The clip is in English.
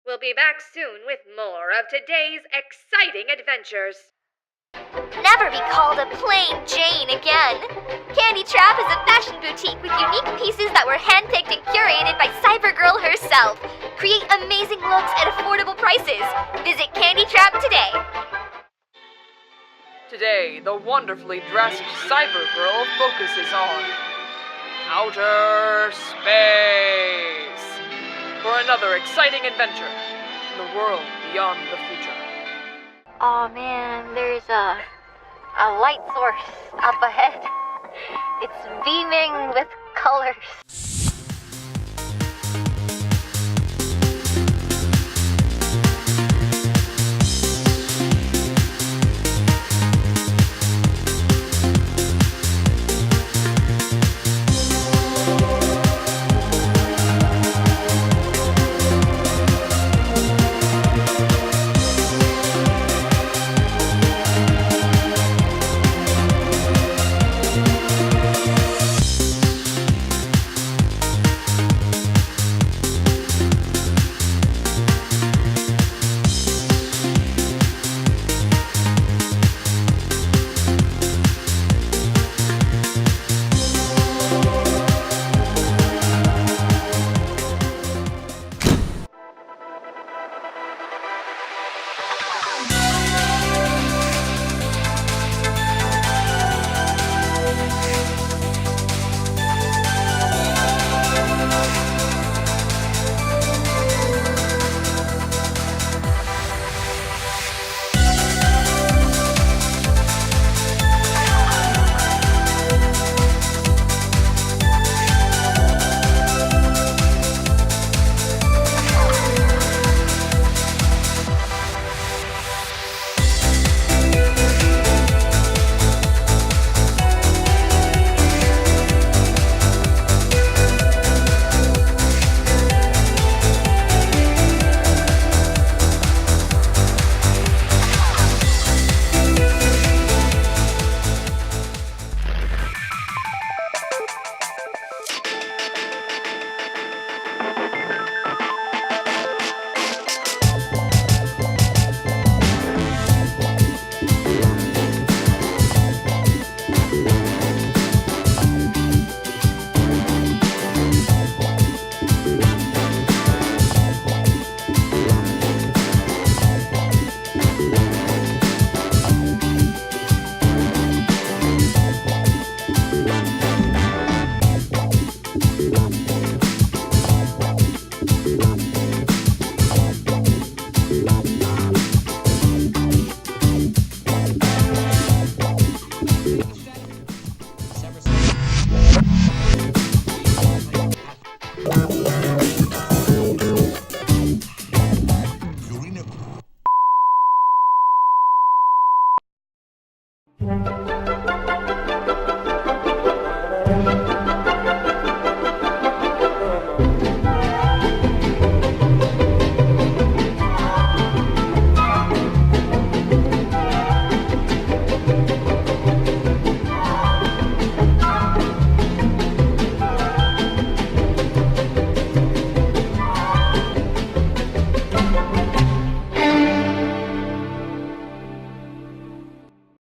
We'll be back soon with more of today's exciting adventures. Never be called a plain Jane again. Candy Trap is a fashion boutique with unique pieces that were handpicked and curated by Cybr.grl herself. Create amazing looks at affordable prices. Visit Candy Trap today. Today, the wonderfully dressed Cybr.grl focuses on outer space for another exciting adventure in the world beyond the future. Aw man, there's a light source up ahead. It's beaming with colors.